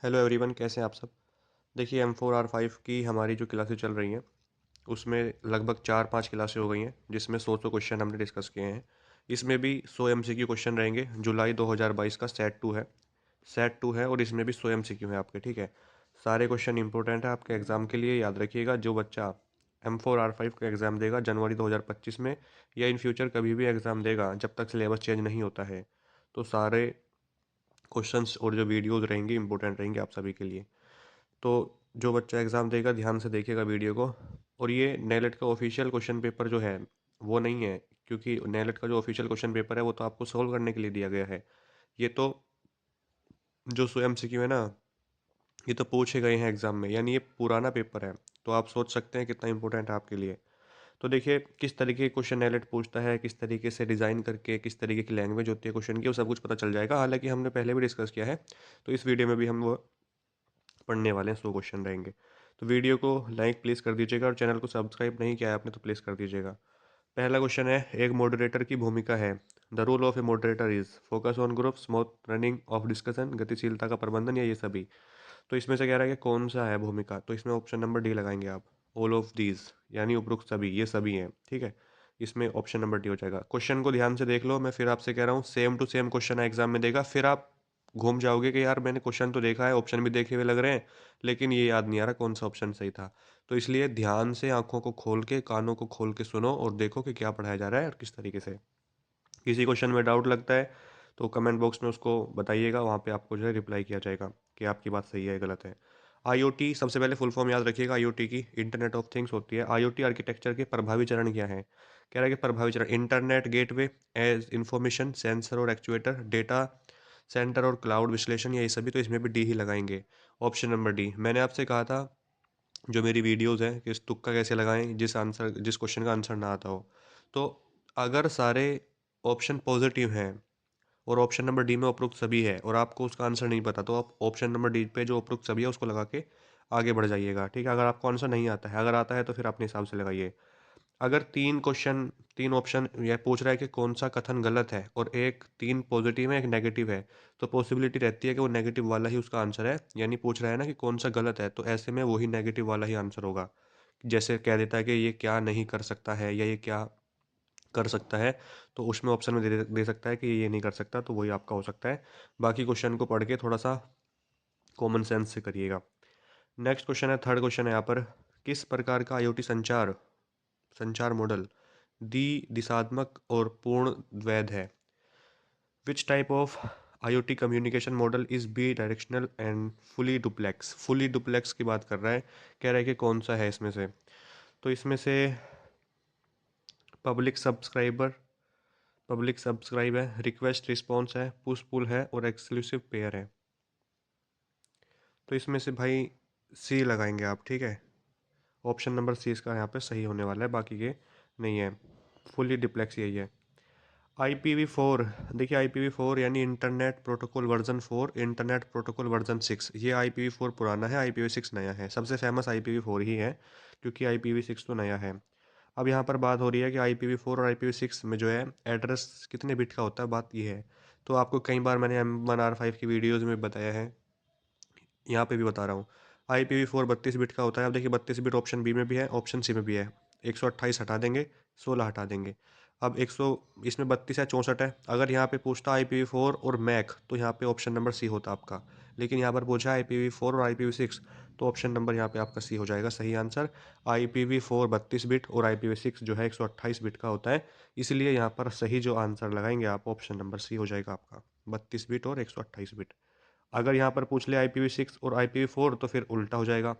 Hello everyone, कैसे हैं आप सब। देखिए M4R5 की हमारी जो क्लासेस चल रही हैं उसमें लगभग 4-5 क्लासेस हो गई हैं, जिसमें 100 क्वेश्चन हमने डिस्कस किए हैं। इसमें भी 100 MCQ क्वेश्चन रहेंगे। जुलाई 2022 का सेट 2 है और इसमें भी 100 MCQ है आपके। ठीक है, सारे क्वेश्चन इंपॉर्टेंट है आपके एग्ज़ाम के लिए। याद रखिएगा, जो बच्चा M4R5 का एग्ज़ाम देगा जनवरी 2025 में या इन फ्यूचर कभी भी एग्ज़ाम देगा जब तक सिलेबस चेंज नहीं होता है, तो सारे क्वेश्चंस और जो वीडियोज़ रहेंगे इंपॉर्टेंट रहेंगे आप सभी के लिए। तो जो बच्चा एग्ज़ाम देगा ध्यान से देखिएगा वीडियो को। और ये नेलेट का ऑफिशियल क्वेश्चन पेपर जो है वो नहीं है, क्योंकि नेलेट का जो ऑफिशियल क्वेश्चन पेपर है वो तो आपको सॉल्व करने के लिए दिया गया है। ये तो जो सो MCQ है ना, ये तो पूछे गए हैं एग्ज़ाम में, यानी ये पुराना पेपर है। तो आप सोच सकते हैं कितना इंपॉर्टेंट है आपके लिए। तो देखिए किस तरीके के क्वेश्चन नेलेट पूछता है, किस तरीके से डिज़ाइन करके, किस तरीके की लैंग्वेज होती है क्वेश्चन की, वो सब कुछ पता चल जाएगा। हालांकि हमने पहले भी डिस्कस किया है, तो इस वीडियो में भी हम वो पढ़ने वाले हैं। 100 क्वेश्चन रहेंगे। तो वीडियो को लाइक प्लीज़ कर दीजिएगा और चैनल को सब्सक्राइब नहीं किया है आपने तो प्लीज़ कर दीजिएगा। पहला क्वेश्चन है, एक मॉडरेटर की भूमिका है। The role of a moderator is focus on group, smooth running of discussion, गतिशीलता का प्रबंधन, या ये सभी। तो इसमें से कह रहा है कि कौन सा है भूमिका, तो इसमें ऑप्शन नंबर डी लगाएंगे आप। ऑल ऑफ दीज, यानी उपरोक्त सभी, ये सभी हैं। ठीक है, इसमें ऑप्शन नंबर डी हो जाएगा। क्वेश्चन को ध्यान से देख लो, मैं फिर आपसे कह रहा हूँ same to same question exam में देगा, फिर आप घूम जाओगे कि यार मैंने क्वेश्चन तो देखा है, ऑप्शन भी देखे हुए लग रहे हैं, लेकिन ये याद नहीं आ रहा कौन सा ऑप्शन सही था। तो इसलिए ध्यान से आंखों को खोल के, कानों को खोल के सुनो और देखो कि क्या पढ़ाया जा रहा है और किस तरीके से। किसी क्वेश्चन में डाउट लगता है तो कमेंट बॉक्स में उसको बताइएगा, वहाँ पे आपको जो है रिप्लाई किया जाएगा कि आपकी बात सही है गलत है। IoT, सबसे पहले फुल फॉर्म याद रखिएगा। IoT की इंटरनेट ऑफ थिंग्स होती है। IoT आर्किटेक्चर के प्रभावी चरण क्या है। कह रहा है कि प्रभावी चरण, internet gateway as information sensor और एक्चुएटर, डेटा सेंटर और क्लाउड विश्लेषण, या ये सभी। तो इसमें भी डी ही लगाएंगे, ऑप्शन नंबर डी। मैंने आपसे कहा था जो मेरी वीडियोज़ हैं कि इस तुक्का कैसे लगाएं, जिस क्वेश्चन का आंसर ना आता हो। तो अगर सारे ऑप्शन पॉजिटिव हैं और ऑप्शन नंबर डी में उपरोक्त सभी है और आपको उसका आंसर नहीं पता, तो आप ऑप्शन नंबर डी पे जो उपरोक्त सभी है उसको लगा के आगे बढ़ जाइएगा। ठीक है, अगर आपको आंसर नहीं आता है, अगर आता है तो फिर अपने हिसाब से लगाइए। अगर तीन ऑप्शन यह पूछ रहा है कि कौन सा कथन गलत है और एक तीन पॉजिटिव है एक नेगेटिव है, तो पॉसिबिलिटी रहती है कि वो नेगेटिव वाला ही उसका आंसर है। यानी पूछ रहा है ना कि कौन सा गलत है, तो ऐसे में वही नेगेटिव वाला ही आंसर होगा। जैसे कह देता है कि ये क्या नहीं कर सकता है या ये क्या कर सकता है, तो उसमें ऑप्शन में दे सकता है कि ये नहीं कर सकता, तो वही आपका हो सकता है। बाकी क्वेश्चन को पढ़ के थोड़ा सा कॉमन सेंस से करिएगा। नेक्स्ट क्वेश्चन है, थर्ड क्वेश्चन है यहाँ पर। किस प्रकार का IoT संचार संचार मॉडल दिशात्मक और पूर्ण वैध है। Which type of IoT communication model is bidirectional and fully duplex की बात कर रहा है। कह रहा है कि कौन सा है इसमें से। तो इसमें से पब्लिक सब्सक्राइबर पब्लिक सब्सक्राइब है, रिक्वेस्ट रिस्पॉन्स है, पुश पुल है और एक्सक्लूसिव पेयर है। तो इसमें से भाई सी लगाएंगे आप। ठीक है, ऑप्शन नंबर सी इसका यहाँ पे सही होने वाला है, बाकी के नहीं है। फुली डिप्लेक्स यही है। IPv4, देखिए IPv4 यानी इंटरनेट प्रोटोकॉल वर्जन 6। ये IPv4 पुराना है, IPv6 नया है। सबसे फेमस IPv4 ही है, क्योंकि IPv6 तो नया है। अब यहाँ पर बात हो रही है कि IPv4 और IPv6 में जो है एड्रेस कितने बिट का होता है, बात ये है। तो आपको कई बार मैंने M1R5 की वीडियोज़ में बताया है, यहाँ पे भी बता रहा हूँ। IPv4 32 बिट का होता है। अब देखिए 32 बिट ऑप्शन बी में भी है, ऑप्शन सी में भी है। 128 हटा देंगे, 16 हटा देंगे। अब 100, इसमें 32 है, 64 है। अगर यहाँ पे पूछता IPv4 और मैक, तो यहाँ पे ऑप्शन नंबर सी होता आपका। लेकिन यहाँ पर पूछा IPv4 और IPv6, तो ऑप्शन नंबर यहाँ पे आपका सी हो जाएगा सही आंसर। IPv4 32 बिट और IPv6 जो है 128 बिट का होता है। इसलिए यहाँ पर सही जो आंसर लगाएंगे आप, ऑप्शन नंबर सी हो जाएगा आपका, 32 बिट और 128 बिट। अगर यहाँ पर पूछ ले IPv6 और IPv4, तो फिर उल्टा हो जाएगा,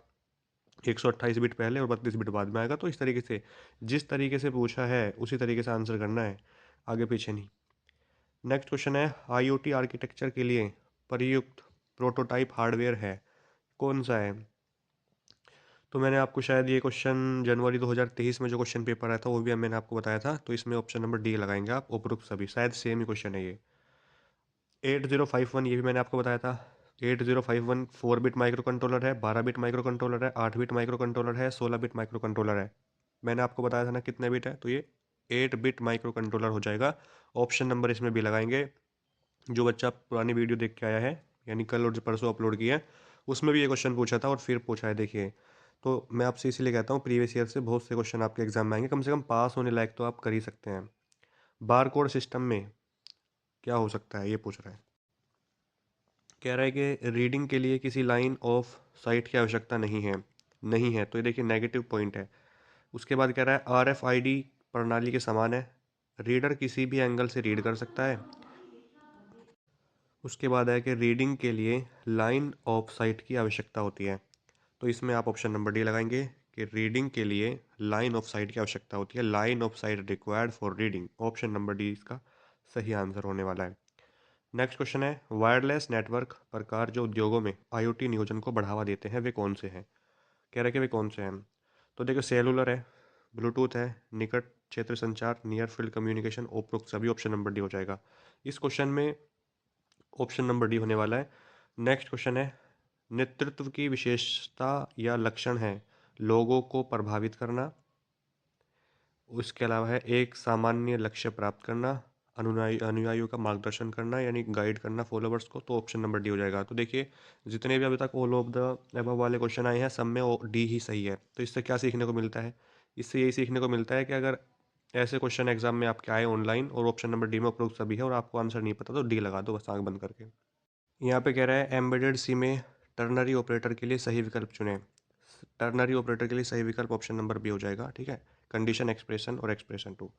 128 बिट पहले और 32 बिट बाद में आएगा। तो इस तरीके से जिस तरीके से पूछा है उसी तरीके से आंसर करना है, आगे पीछे नहीं। नेक्स्ट क्वेश्चन है, IoT आर्किटेक्चर के लिए प्रयुक्त प्रोटोटाइप हार्डवेयर है, कौन सा है। तो मैंने आपको शायद ये क्वेश्चन जनवरी 2023 में जो क्वेश्चन पेपर आया था वो भी मैंने आपको बताया था। तो इसमें ऑप्शन नंबर डी लगाएंगे आप, उपरोक्त सभी। शायद सेम ही क्वेश्चन है ये। 8051, ये भी मैंने आपको बताया था। 8051 4 बिट माइक्रो कंट्रोलर है, 12 बिट माइक्रो कंट्रोलर है, 8 बिट माइक्रो कंट्रोलर है, 16 बिट माइक्रो कंट्रोलर है। मैंने आपको बताया था ना कितने बिट है, तो ये 8 बिट माइक्रो कंट्रोलर हो जाएगा। ऑप्शन नंबर इसमें भी लगाएंगे। जो बच्चा पुरानी वीडियो देख के आया है, यानी कल और जो परसों अपलोड किया है, उसमें भी ये क्वेश्चन पूछा था और फिर पूछा है, देखिए। तो मैं आपसे इसीलिए कहता हूँ प्रीवियस ईयर से बहुत से क्वेश्चन आपके एग्जाम में आएंगे, कम से कम पास होने लायक तो आप कर ही सकते हैं। बार कोड सिस्टम में क्या हो सकता है, ये पूछ रहा है। कह रहा है कि रीडिंग के लिए किसी लाइन ऑफ साइट की आवश्यकता नहीं है। नहीं है तो ये देखिए नेगेटिव पॉइंट है। उसके बाद कह रहा है RFID प्रणाली के समान है, रीडर किसी भी एंगल से रीड कर सकता है। उसके बाद है कि रीडिंग के लिए लाइन ऑफ साइट की आवश्यकता होती है। तो इसमें आप ऑप्शन नंबर डी लगाएंगे कि रीडिंग के लिए लाइन ऑफ साइट की आवश्यकता होती है, line of site required for reading. Option number D इसका सही आंसर होने वाला है। नेक्स्ट क्वेश्चन है, वायरलेस नेटवर्क प्रकार जो उद्योगों में IoT नियोजन को बढ़ावा देते हैं वे कौन से हैं। कह रहे हैं कि वे कौन से हैं। तो देखो सेलुलर है, ब्लूटूथ है, निकट क्षेत्र संचार, नियर फील्ड कम्युनिकेशन, उपरोक्त सभी। ऑप्शन नंबर डी हो जाएगा इस क्वेश्चन में, ऑप्शन नंबर डी होने वाला है। नेक्स्ट क्वेश्चन है, नेतृत्व की विशेषता या लक्षण है लोगों को प्रभावित करना, उसके अलावा है एक सामान्य लक्ष्य प्राप्त करना, अनुयायियों का मार्गदर्शन करना यानी गाइड करना फॉलोवर्स को। तो ऑप्शन नंबर डी हो जाएगा। तो देखिए जितने भी अभी तक ऑल ऑफ द अबव वाले क्वेश्चन आए हैं सब में डी ही सही है। तो इससे क्या सीखने को मिलता है, इससे यही सीखने को मिलता है कि अगर ऐसे क्वेश्चन एग्जाम में आपके आए ऑनलाइन और ऑप्शन नंबर डी में उपरोक्त सभी है और आपको आंसर नहीं पता तो डी लगा दो बस आंख बंद करके। यहाँ पे कह रहा है एम्बेडेड सी में टर्नरी ऑपरेटर के लिए सही विकल्प चुनें। टर्नरी ऑपरेटर के लिए सही विकल्प ऑप्शन नंबर बी हो जाएगा, ठीक है। कंडीशन एक्सप्रेशन और एक्सप्रेशन टू।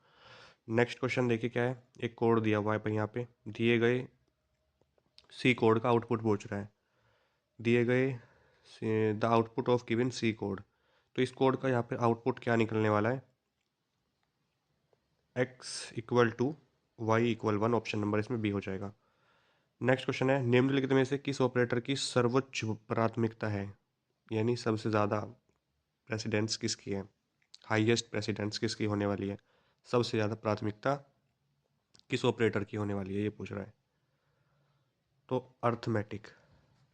नेक्स्ट क्वेश्चन देखिए क्या है, एक कोड दिया हुआ है पर यहाँ पे दिए गए सी कोड का आउटपुट पूछ रहा है, दिए गए the output of given C code. तो इस कोड का यहाँ पे आउटपुट क्या निकलने वाला है, x=y=1। ऑप्शन नंबर इसमें बी हो जाएगा। नेक्स्ट क्वेश्चन है, निम्नलिखित में से किस ऑपरेटर की सर्वोच्च प्राथमिकता है, यानी सबसे ज़्यादा प्रेसिडेंस किसकी है, हाईएस्ट प्रेसिडेंस किसकी होने वाली है, सबसे ज़्यादा प्राथमिकता किस ऑपरेटर की होने वाली है, ये पूछ रहा है। तो अर्थमेटिक,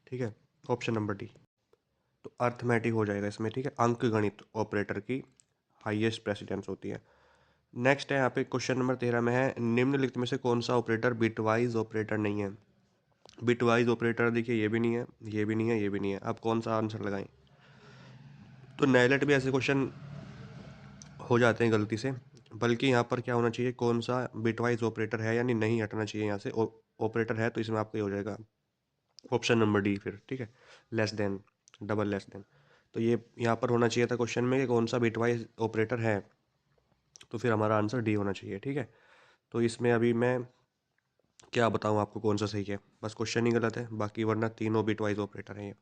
ठीक है, ऑप्शन नंबर डी। तो अर्थमेटिक हो जाएगा इसमें, ठीक है। अंकगणित ऑपरेटर की हाईएस्ट प्रेसिडेंस होती है। नेक्स्ट है यहाँ पे क्वेश्चन नंबर 13 में है, निम्नलिखित में से कौन सा ऑपरेटर बिटवाइज ऑपरेटर नहीं है। बिटवाइज ऑपरेटर देखिए ये भी नहीं है, ये भी नहीं है, ये भी नहीं है। अब कौन सा आंसर लगाएं। तो नाइलेट भी ऐसे क्वेश्चन हो जाते हैं गलती से, बल्कि यहाँ पर क्या होना चाहिए, कौन सा बिटवाइज ऑपरेटर है यानी नहीं हटना चाहिए यहाँ से। ऑपरेटर है तो इसमें आपका ये हो जाएगा ऑप्शन नंबर डी फिर, ठीक है। Less than, double less than. तो ये यहाँ पर होना चाहिए था क्वेश्चन में कि कौन सा बिटवाइज ऑपरेटर है, तो फिर हमारा आंसर डी होना चाहिए, ठीक है। तो इसमें अभी मैं क्या बताऊँ आपको कौन सा सही है, बस क्वेश्चन ही गलत है, बाकी वरना तीनों बिटवाइज ऑपरेटर हैं ये,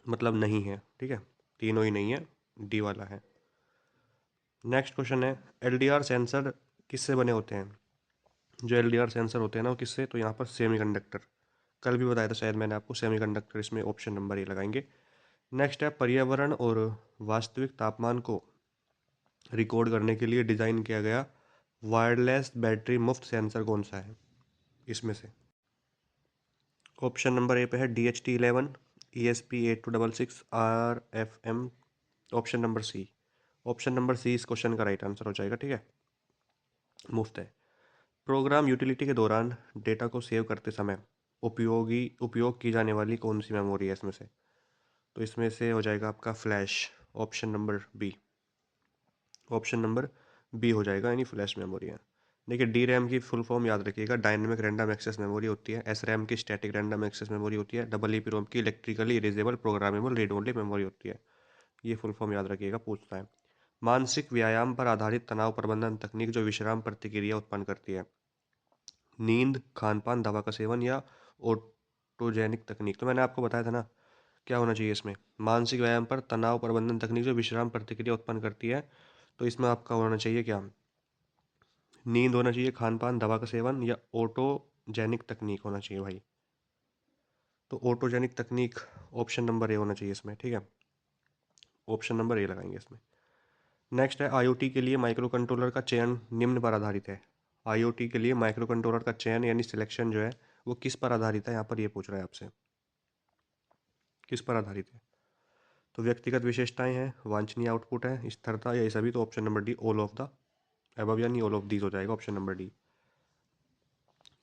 मतलब नहीं है, ठीक है। तीनों ही नहीं है, डी वाला है। नेक्स्ट क्वेश्चन है, LDR सेंसर किससे बने होते हैं। जो LDR सेंसर होते हैं ना वो किससे, तो यहाँ पर सेमीकंडक्टर, कल भी बताया था शायद मैंने आपको, सेमीकंडक्टर इसमें ऑप्शन नंबर ये लगाएंगे। नेक्स्ट है, पर्यावरण और वास्तविक तापमान को रिकॉर्ड करने के लिए डिज़ाइन किया गया वायरलेस बैटरी मुफ्त सेंसर कौन सा है इसमें से। ऑप्शन नंबर ए पे है DHT11, ESP8266, RFM। Option number C, option number C इस क्वेश्चन का राइट आंसर हो जाएगा, ठीक है। मुफ्त है। प्रोग्राम यूटिलिटी के दौरान डेटा को सेव करते समय उपयोग की जाने वाली कौन सी मेमोरी है इसमें से, तो इसमें से हो जाएगा आपका flash. Option number B, option number B हो जाएगा, यानी फ्लैश मेमोरी है। देखिए DRAM की फुल फॉर्म याद रखिएगा, डायनेमिक रैंडम एक्सेस मेमोरी होती है। SRAM की स्टैटिक रैंडम एक्सेस मेमोरी होती है। EEPROM की electrically erasable programmable read only memory होती है। ये फुल फॉर्म याद रखिएगा, पूछता है। मानसिक व्यायाम पर आधारित तनाव प्रबंधन तकनीक जो विश्राम प्रतिक्रिया उत्पन्न करती है, नींद, खानपान, दवा का सेवन या ऑटोजेनिक तकनीक। तो मैंने आपको बताया था ना क्या होना चाहिए इसमें, मानसिक व्यायाम पर तनाव प्रबंधन तकनीक जो विश्राम प्रतिक्रिया उत्पन्न करती है। तो इसमें आपका होना चाहिए क्या, नींद होना चाहिए, खान पान, दवा का सेवन या ऑटोजेनिक तकनीक होना चाहिए भाई। तो ऑटोजेनिक तकनीक ऑप्शन नंबर ए होना चाहिए इसमें, ठीक है। ऑप्शन नंबर ए लगाएंगे इसमें। नेक्स्ट है, IoT के लिए माइक्रो कंट्रोलर का चयन निम्न पर आधारित है। IoT के लिए माइक्रो कंट्रोलर का चयन यानी सिलेक्शन जो है वो किस पर आधारित है, यहाँ पर ये पूछ रहा है आपसे, किस पर आधारित है। तो व्यक्तिगत विशेषताएं हैं, वांछनीय आउटपुट है, स्थिरता या ये सभी। तो option number D, all of the above यानी ऑल ऑफ दीज हो जाएगा, ऑप्शन नंबर डी।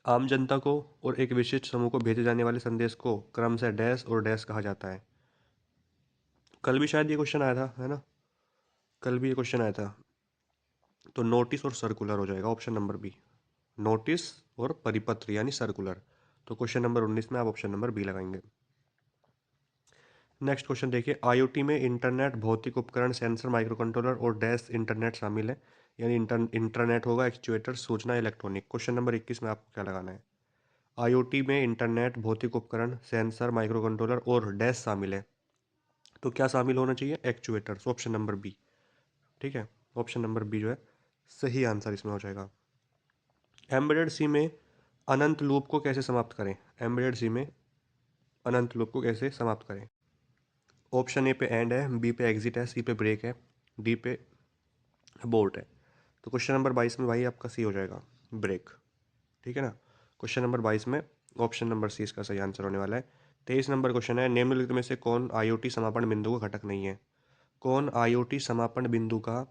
आम जनता को और एक विशिष्ट समूह को भेजे जाने वाले संदेश को क्रम से डैश और डैश कहा जाता है। कल भी शायद ये क्वेश्चन आया था, है ना? कल भी ये क्वेश्चन आया था। तो नोटिस और सर्कुलर हो जाएगा ऑप्शन नंबर बी। नोटिस और परिपत्र यानी सर्कुलर। तो क्वेश्चन नंबर 19 में आप ऑप्शन नंबर बी लगाएंगे। नेक्स्ट क्वेश्चन देखिए, आईओटी में इंटरनेट, भौतिक उपकरण, सेंसर, माइक्रो कंट्रोलर और डैश इंटरनेट शामिल है। यानी इंटरनेट होगा, एक्चुएटर, सूचना, इलेक्ट्रॉनिक। क्वेश्चन नंबर 21 में आपको क्या लगाना है? आईओटी में इंटरनेट, भौतिक उपकरण, सेंसर, माइक्रो कंट्रोलर और डैश शामिल है। तो क्या शामिल होना चाहिए? Actuators, option number B. ठीक है, ऑप्शन नंबर बी जो है सही आंसर इसमें हो जाएगा। एम्बेडेड सी में अनंत लूप को कैसे समाप्त करें? एम्बेडेड सी में अनंत लूप को कैसे समाप्त करें? ऑप्शन ए पे एंड है, बी पे एग्जिट है, सी पे ब्रेक है, डी पे अबोर्ट है। तो क्वेश्चन नंबर 22 में भाई आपका सी हो जाएगा, ब्रेक। ठीक है ना? क्वेश्चन नंबर 22 में ऑप्शन नंबर सी इसका सही आंसर होने वाला है। 23 नंबर क्वेश्चन है, निम्नलिखित में से कौन आईओटी समापन बिंदु का घटक नहीं है? कौन आईओटी समापन बिंदु का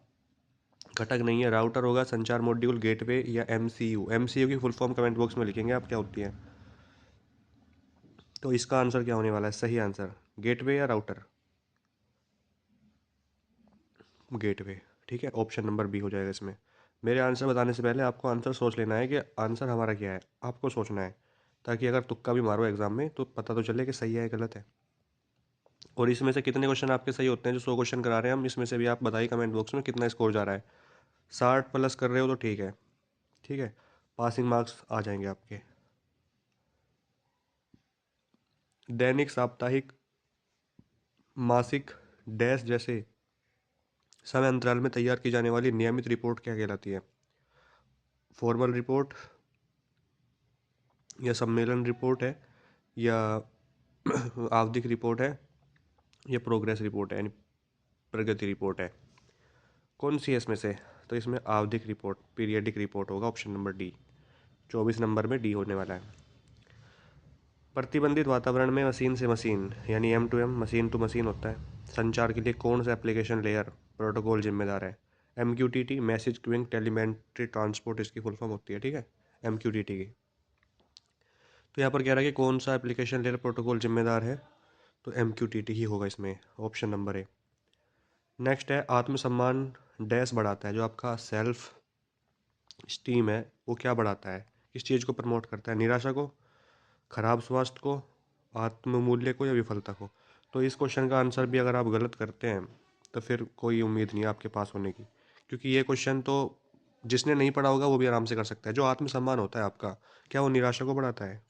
घटक नहीं है? राउटर होगा, संचार मॉड्यूल, गेटवे या एमसीयू। एमसीयू की फुल फॉर्म कमेंट बॉक्स में लिखेंगे आप क्या होती है। तो इसका आंसर क्या होने वाला है? सही आंसर गेटवे या राउटर? गेटवे। ठीक है, ऑप्शन नंबर बी हो जाएगा इसमें। मेरे आंसर बताने से पहले आपको आंसर सोच लेना है कि आंसर हमारा क्या है, आपको सोचना है, ताकि अगर तुक्का भी मारो एग्जाम में तो पता तो चले कि सही है या गलत है। और इसमें से कितने क्वेश्चन आपके सही होते हैं? जो 100 क्वेश्चन करा रहे हैं हम, इसमें से भी आप बताइए कमेंट बॉक्स में कितना स्कोर जा रहा है। 60 प्लस कर रहे हो तो ठीक है। ठीक है, पासिंग मार्क्स आ जाएंगे आपके। दैनिक, साप्ताहिक, मासिक, डैश जैसे समय अंतराल में तैयार की जाने वाली नियमित रिपोर्ट क्या कहलाती है? फॉर्मल रिपोर्ट, या सम्मेलन रिपोर्ट है, या आवधिक रिपोर्ट है, या प्रोग्रेस रिपोर्ट है यानी प्रगति रिपोर्ट है? कौन सी है इसमें से? तो इसमें आवधिक रिपोर्ट, पीरियडिक रिपोर्ट होगा, ऑप्शन नंबर डी। 24 नंबर में डी होने वाला है। प्रतिबंधित वातावरण में मशीन से मशीन यानी M to M, machine to machine होता है। संचार के लिए कौन सा एप्लीकेशन लेयर प्रोटोकॉल जिम्मेदार है? M Q T T, message queuing, telemetry transport इसकी फुल फॉर्म होती है। ठीक है, एम क्यू टी टी की। तो यहाँ पर कह रहा है कि कौन सा एप्लीकेशन लेयर प्रोटोकॉल जिम्मेदार है? तो एम क्यू टी टी ही होगा इसमें, ऑप्शन नंबर ए। नेक्स्ट है, आत्मसम्मान डैश बढ़ाता है। जो आपका सेल्फ स्टीम है वो क्या बढ़ाता है, किस चीज़ को प्रमोट करता है? निराशा को, खराब स्वास्थ्य को, आत्ममूल्य को, या विफलता को? तो इस क्वेश्चन का आंसर भी अगर आप गलत करते हैं तो फिर कोई उम्मीद नहीं है आपके पास होने की, क्योंकि ये क्वेश्चन तो जिसने नहीं पढ़ा होगा वो भी आराम से कर सकता है। जो आत्मसम्मान होता है आपका, क्या वो निराशा को बढ़ाता है?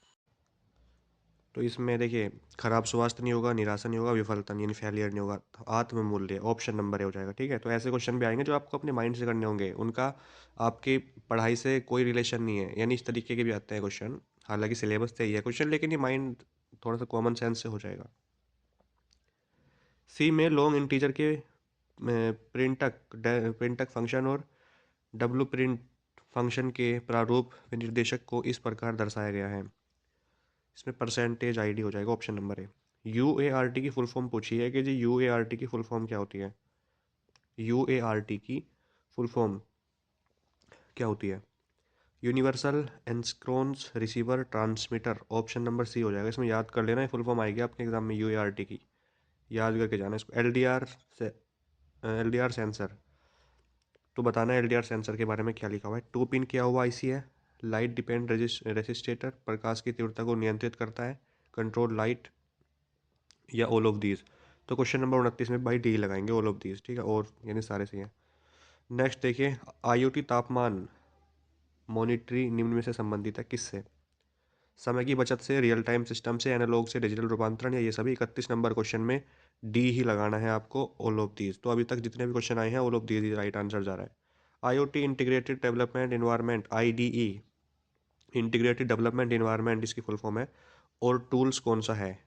तो इसमें देखिए, खराब स्वास्थ्य नहीं होगा, निराशा नहीं होगा, विफलता नहीं यानी फेलियर नहीं होगा। तो आत्ममूल्य ऑप्शन नंबर ए हो जाएगा। ठीक है, तो ऐसे क्वेश्चन भी आएंगे जो आपको अपने माइंड से करने होंगे, उनका आपकी पढ़ाई से कोई रिलेशन नहीं है, यानी इस तरीके के भी आते हैं क्वेश्चन। हालांकि सिलेबस सही है क्वेश्चन, लेकिन ये माइंड थोड़ा सा कॉमन सेंस से हो जाएगा। सी में लॉन्ग इंटीजर के प्रिंटक फंक्शन और डब्लू प्रिंट फंक्शन के प्रारूप विनिर्देशक को इस प्रकार दर्शाया गया है। इसमें परसेंटेज आईडी हो जाएगा, ऑप्शन नंबर है। यू ए आर टी की फुल फॉर्म पूछी है कि जी यू ए आर टी की फुल फॉर्म क्या होती है? यू ए आर टी की फुल फॉर्म क्या होती है? Universal asynchronous receiver transmitter, option number C हो जाएगा। इसमें याद कर लेना, फुल फॉर्म आएगी आपके एग्जाम में यू ए आर टी की, याद करके जाना इसको। एल डी आर से एल डी आर सेंसर, तो बताना एल डी आर सेंसर के बारे में क्या लिखा हुआ है। टू पिन किया हुआ आईसी है, लाइट डिपेंड रेसिस्टेटर, प्रकाश की तीव्रता को नियंत्रित करता है, कंट्रोल लाइट, या ऑल ऑफ दीज। तो क्वेश्चन नंबर 29 में भाई डी लगाएंगे, ऑल ऑफ दीज। ठीक है, और यानी सारे सही हैं। नेक्स्ट देखिए, आईओटी तापमान मॉनिटरी निम्न में से संबंधित है किससे? समय की बचत से, रियल टाइम सिस्टम से, एनालॉग से डिजिटल रूपांतरण, या ये सभी? 31 नंबर क्वेश्चन में डी ही लगाना है आपको, ऑल ऑफ दीज। तो अभी तक जितने भी क्वेश्चन आए हैं ऑल ऑफ दीज ही राइट आंसर जा रहा है। IoT integrated development environment, IDE, integrated development environment इसकी फुल फॉर्म है। और टूल्स कौन सा है?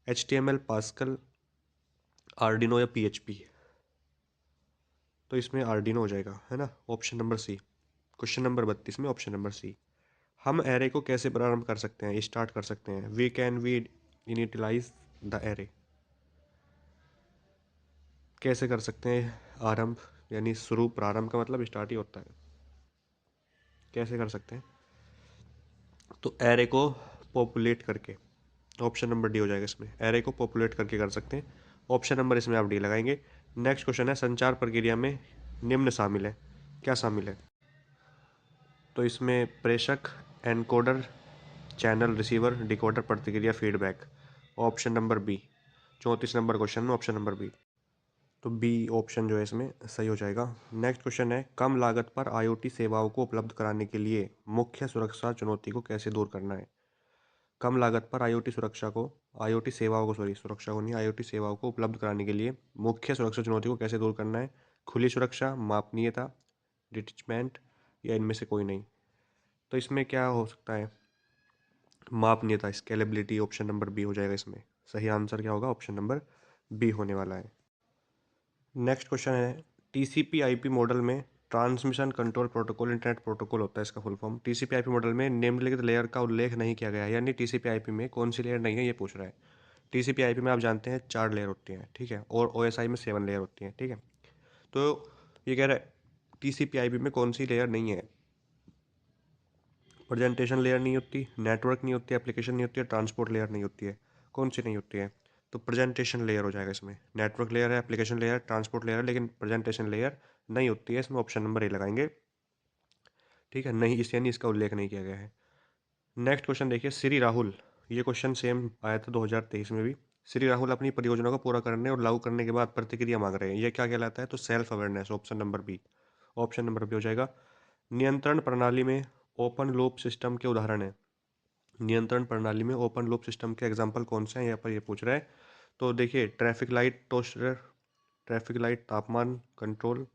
H T M L, Pascal, Arduino, या पी एच पी? तो इसमें आर्डिनो हो जाएगा, है ना, option number C. Question number 32 में ऑप्शन नंबर सी। हम एरे को कैसे प्रारंभ कर सकते हैं, स्टार्ट कर सकते हैं? वी इनिटिलाइज द एरे, कैसे कर सकते हैं आरंभ, यानी शुरू, प्रारंभ का मतलब स्टार्ट ही होता है। कैसे कर सकते हैं? तो एरे को पॉपुलेट करके, ऑप्शन नंबर डी हो जाएगा इसमें, एरे को पॉपुलेट करके कर सकते हैं। ऑप्शन नंबर इसमें आप डी लगाएंगे। नेक्स्ट क्वेश्चन है, संचार प्रक्रिया में निम्न शामिल है, क्या शामिल है? तो इसमें प्रेषक, एनकोडर, चैनल, रिसीवर, डिकोडर, प्रतिक्रिया, feedback. Option number B, 34 number question में ऑप्शन नंबर बी। तो बी ऑप्शन जो है इसमें सही हो जाएगा। नेक्स्ट क्वेश्चन है, कम लागत पर आईओटी सेवाओं को उपलब्ध कराने के लिए मुख्य सुरक्षा चुनौती को कैसे दूर करना है? कम लागत पर आईओटी सेवाओं को, सॉरी सुरक्षा को नहीं, आईओटी सेवाओं को उपलब्ध कराने के लिए मुख्य सुरक्षा चुनौती को कैसे दूर करना है? खुली सुरक्षा, मापनीयता, डिटैचमेंट, या इनमें से कोई नहीं। तो इसमें क्या हो सकता है? मापनीयता, स्केलेबिलिटी, ऑप्शन नंबर बी हो जाएगा इसमें। सही आंसर क्या होगा? ऑप्शन नंबर बी होने वाला है। नेक्स्ट क्वेश्चन है, टीसीपी आईपी मॉडल में transmission control protocol internet protocol होता है इसका full form. TCP IP model में निम्नलिखित लेयर का उल्लेख नहीं किया गया है, यानी टीसीपी आईपी में कौन सी लेयर नहीं है ये पूछ रहा है। टीसीपी आईपी में आप जानते हैं 4 लेयर होती हैं, ठीक है, और ओएसआई में 7 लेयर होती हैं, ठीक है। तो ये कह रहा है टीसीपी आईपी में कौन सी लेयर नहीं है? प्रेजेंटेशन लेयर नहीं होती, नेटवर्क नहीं होती, एप्लीकेशन नहीं होती है, ट्रांसपोर्ट लेयर नहीं होती है। कौन सी नहीं होती है? तो प्रेजेंटेशन लेयर हो जाएगा इसमें। नेटवर्क लेयर है, एप्लीकेशन लेयर, ट्रांसपोर्ट लेयर है, लेकिन प्रेजेंटेशन लेयर नहीं होती है, इसमें ऑप्शन नंबर ए लगाएंगे, ठीक है। नहीं, इस यानी इसका उल्लेख नहीं किया गया है। नेक्स्ट क्वेश्चन देखिए, श्री राहुल, ये क्वेश्चन सेम आया था 2023 में भी। श्री राहुल अपनी परियोजना को पूरा करने और लागू करने के बाद प्रतिक्रिया मांग रहे हैं, ये क्या कहलाता है? तो self awareness, option number B. Option number B हो जाएगा। नियंत्रण प्रणाली में ओपन लूप सिस्टम के उदाहरण है। नियंत्रण प्रणाली में ओपन लूप सिस्टम के एग्जाम्पल कौन से हैं, यहाँ पर ये पूछ रहा है। तो देखिए, traffic light toaster, traffic light तापमान कंट्रोल,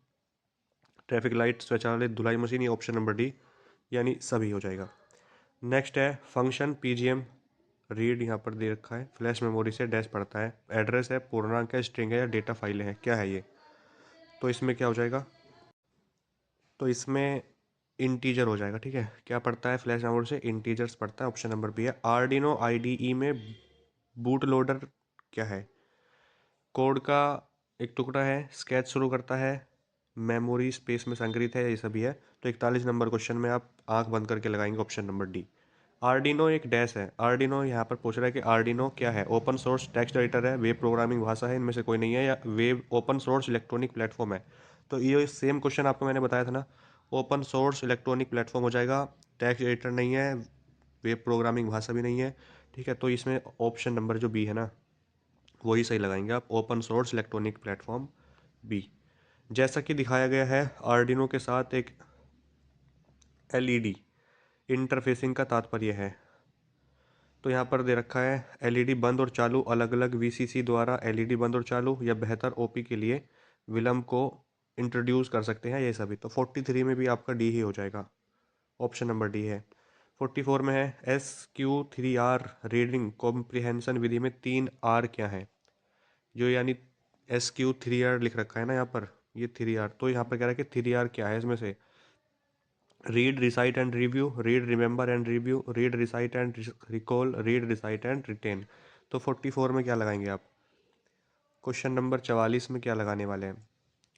ट्रैफिक लाइट स्वचालित धुलाई मशीन, ये ऑप्शन नंबर डी, यानी सभी हो जाएगा। नेक्स्ट है फंक्शन पीजीएम रीड, यहाँ पर दे रखा है, फ्लैश मेमोरी से डैश पढ़ता है, एड्रेस है, पूर्णांक है, स्ट्रिंग है, या डेटा फाइल है, क्या है ये? तो इसमें क्या हो जाएगा? तो इसमें इंटीजर हो जाएगा, ठीक है। क्या पढ़ता है फ्लैश मेमोरी से? इंटीजर्स पढ़ता है, ऑप्शन नंबर बी है। आर्डिनो आईडीई में बूट लोडर क्या है? कोड का एक टुकड़ा है, स्केच शुरू करता है, मेमोरी स्पेस में संग्रहित है, ये सभी है। तो 41 नंबर क्वेश्चन में आप आंख बंद करके लगाएंगे ऑप्शन नंबर डी। आर्डिनो एक डैश है। आर्डिनो यहाँ पर पूछ रहा है कि आर्डिनो क्या है? ओपन सोर्स टेक्स्ट एडिटर है, वेब प्रोग्रामिंग भाषा है, इनमें से कोई नहीं है, या web open source electronic platform है। तो ये सेम क्वेश्चन आपको मैंने बताया था ना, ओपन सोर्स इलेक्ट्रॉनिक प्लेटफॉर्म हो जाएगा, टेक्स्ट एडिटर नहीं है, वेब प्रोग्रामिंग भाषा भी नहीं है, ठीक है। तो इसमें ऑप्शन नंबर जो बी है ना, वही सही लगाएंगे आप, open source electronic platform B. जैसा कि दिखाया गया है, आर्डिनो के साथ एक एलईडी इंटरफेसिंग का तात्पर्य है। तो यहाँ पर दे रखा है एलईडी बंद और चालू अलग अलग वीसीसी द्वारा एलईडी बंद और चालू या बेहतर ओपी के लिए विलंब को इंट्रोड्यूस कर सकते हैं, ये सभी। तो 43 में भी आपका डी ही हो जाएगा, ऑप्शन नंबर डी है। 44 में है SQ3R रीडिंग कॉम्प्रिहेंशन विधि में 3R क्या है? जो यानी SQ3R लिख रखा है ना यहाँ पर, ये 3R, तो यहाँ पर कह रहा है कि 3R क्या है इसमें से? Read, recite and review, read, remember and review, read, recite and recall, read, recite and retain. तो 44 में क्या लगाएंगे आप? क्वेश्चन नंबर 44 में क्या लगाने वाले हैं?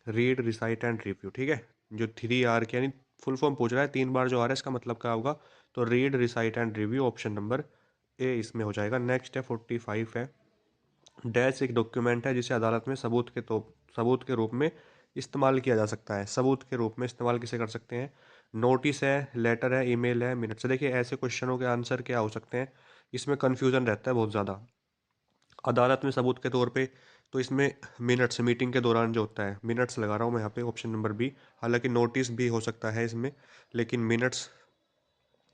रीड, रिसाइट एंड रिव्यू, ठीक है। जो 3R के यानी फुल फॉर्म पूछ रहा है, 3 बार जो आ रहा है इसका मतलब क्या होगा? तो read, recite and review, option number A इसमें हो जाएगा। नेक्स्ट है 45 है, डैश एक डॉक्यूमेंट है जिसे अदालत में सबूत के रूप में इस्तेमाल किया जा सकता है। सबूत के रूप में इस्तेमाल किसे कर सकते हैं? नोटिस है, लेटर है, ईमेल है, मिनट्स है। देखिए, ऐसे क्वेश्चनों के आंसर क्या हो सकते हैं, इसमें कन्फ्यूजन रहता है बहुत ज़्यादा। अदालत में सबूत के तौर पे, तो इसमें मिनट्स, मीटिंग के दौरान जो होता है, मिनट्स लगा रहा हूँ मैं यहाँ पे, ऑप्शन नंबर बी। हालांकि नोटिस भी हो सकता है इसमें, लेकिन मिनट्स